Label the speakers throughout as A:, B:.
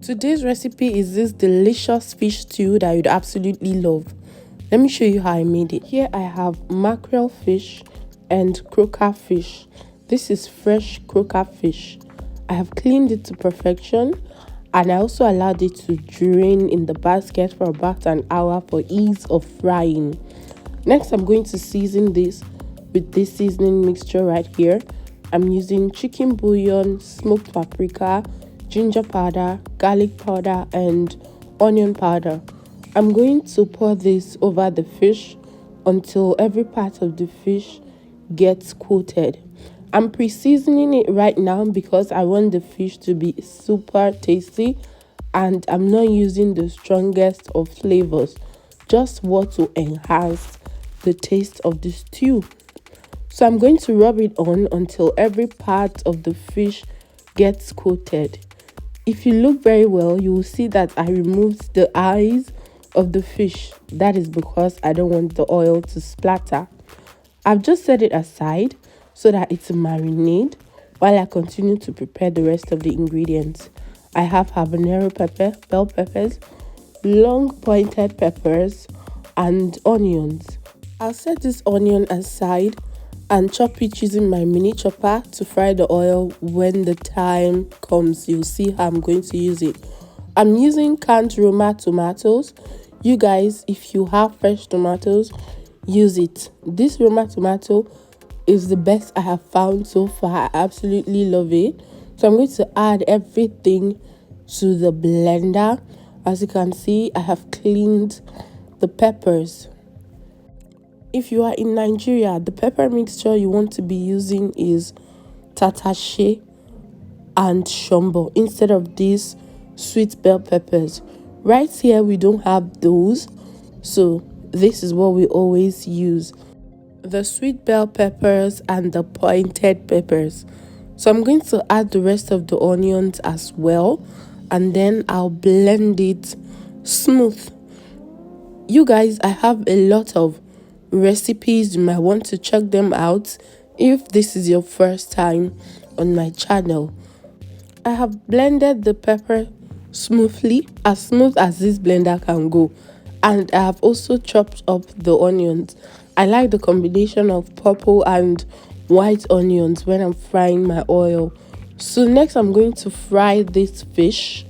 A: Today's recipe is this delicious fish stew that you'd absolutely love. Let me show you how I made it. Here I have mackerel fish and crocker fish. This is fresh crocker fish. I have cleaned it to perfection and I also allowed it to drain in the basket for about an hour for ease of frying. Next, I'm going to season this with this seasoning mixture right here. I'm using chicken bouillon, smoked paprika, ginger powder, garlic powder, and onion powder. I'm going to pour this over the fish until every part of the fish gets coated. I'm pre-seasoning it right now because I want the fish to be super tasty and I'm not using the strongest of flavors, just what to enhance the taste of the stew. So I'm going to rub it on until every part of the fish gets coated. If you look very well, you will see that I removed the eyes of the fish. That is because I don't want the oil to splatter. I've just set it aside so that it's a marinade while I continue to prepare the rest of the ingredients. I have habanero pepper, bell peppers, long pointed peppers, and onions. I'll set this onion aside and chop it using my mini chopper to fry the oil. When the time comes, you'll see how I'm going to use it. I'm using canned Roma tomatoes. You guys, if you have fresh tomatoes, use it. This Roma tomato is the best I have found so far. I absolutely love it. So I'm going to add everything to the blender. As you can see, I have cleaned the peppers. If you are in Nigeria, the pepper mixture you want to be using is tatashe and shombo instead of these sweet bell peppers. Right here, we don't have those, so this is what we always use. The sweet bell peppers and the pointed peppers. So I'm going to add the rest of the onions as well, and then I'll blend it smooth. You guys, I have a lot of recipes. You might want to check them out if this is your first time on my channel. I have blended the pepper smoothly, as smooth as this blender can go, and I have also chopped up the onions. I like the combination of purple and white onions when I'm frying my oil. So next I'm going to fry this fish.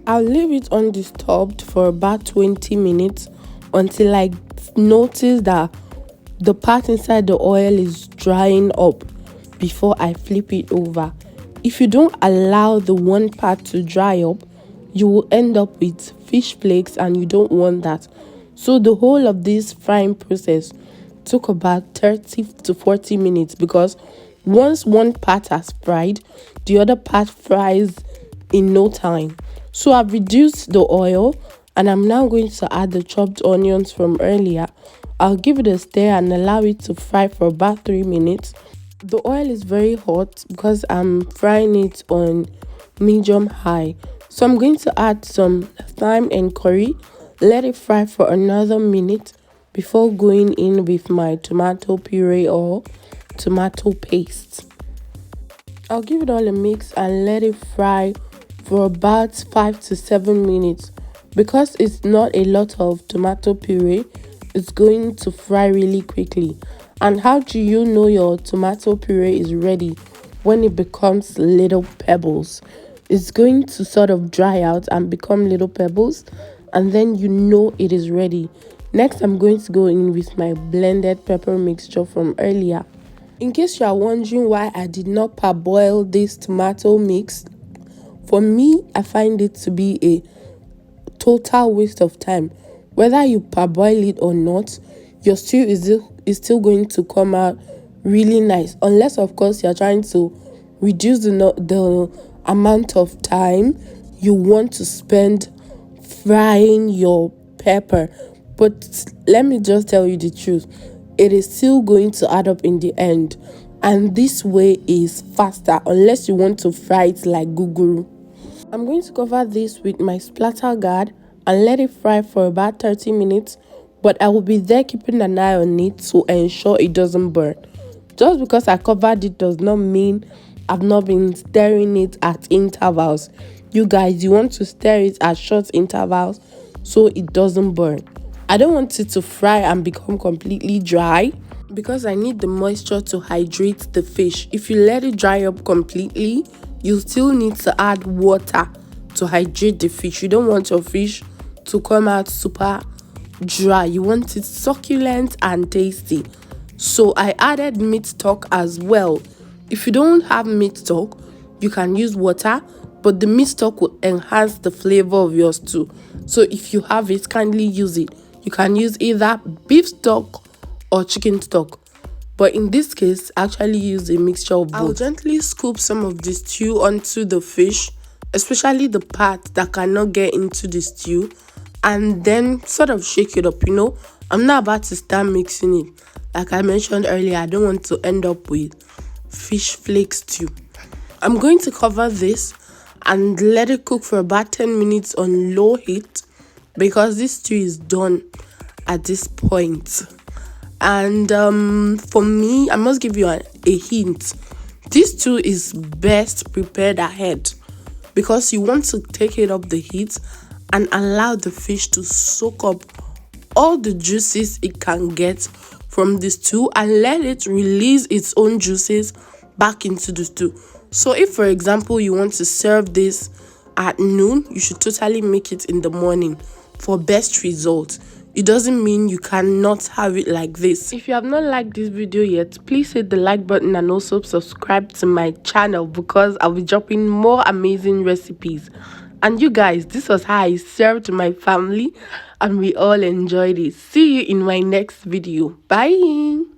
A: I'll leave it on the stove for about 20 minutes until I notice that the part inside the oil is drying up before I flip it over. If you don't allow the one part to dry up, you will end up with fish flakes and you don't want that. So the whole of this frying process took about 30 to 40 minutes because once one part has fried, the other part fries in no time. So I've reduced the oil and I'm now going to add the chopped onions from earlier. I'll give it a stir and allow it to fry for about 3 minutes. The oil is very hot because I'm frying it on medium high. So I'm going to add some thyme and curry. Let it fry for another minute before going in with my tomato puree or tomato paste. I'll give it all a mix and let it fry for about 5 to 7 minutes. Because it's not a lot of tomato puree, it's going to fry really quickly. And how do you know your tomato puree is ready? When it becomes little pebbles. It's going to sort of dry out and become little pebbles, and then you know it is ready. Next, I'm going to go in with my blended pepper mixture from earlier. In case you are wondering why I did not parboil this tomato mix, for me, I find it to be a total waste of time. Whether you parboil it or not, your stew is still going to come out really nice, unless of course you're trying to reduce the amount of time you want to spend frying your pepper. But let me just tell you the truth, it is still going to add up in the end, and this way is faster unless you want to fry it like guguru. I'm going to cover this with my splatter guard and let it fry for about 30 minutes, but I will be there keeping an eye on it to ensure it doesn't burn. Just because I covered it does not mean I've not been stirring it at intervals. You guys, you want to stir it at short intervals so it doesn't burn. I don't want it to fry and become completely dry because I need the moisture to hydrate the fish. If you let it dry up completely, you still need to add water to hydrate the fish. You don't want your fish to come out super dry. You want it succulent and tasty. So I added meat stock as well. If you don't have meat stock, you can use water, but the meat stock will enhance the flavor of your stew. So if you have it, kindly use it. You can use either beef stock or chicken stock, but in this case, actually use a mixture of both. I'll gently scoop some of the stew onto the fish, especially the part that cannot get into the stew, and then sort of shake it up. I'm not about to start mixing it. Like I mentioned earlier, I don't want to end up with fish flake stew. I'm going to cover this and let it cook for about 10 minutes on low heat because this stew is done at this point. And for me, I must give you a hint. This stew is best prepared ahead because you want to take it up the heat and allow the fish to soak up all the juices it can get from the stew and let it release its own juices back into the stew. So if, for example, you want to serve this at noon, you should totally make it in the morning for best results. It doesn't mean you cannot have it like this. If you have not liked this video yet, please hit the like button and also subscribe to my channel because I'll be dropping more amazing recipes. And you guys, this was how I served my family and we all enjoyed it. See you in my next video. Bye.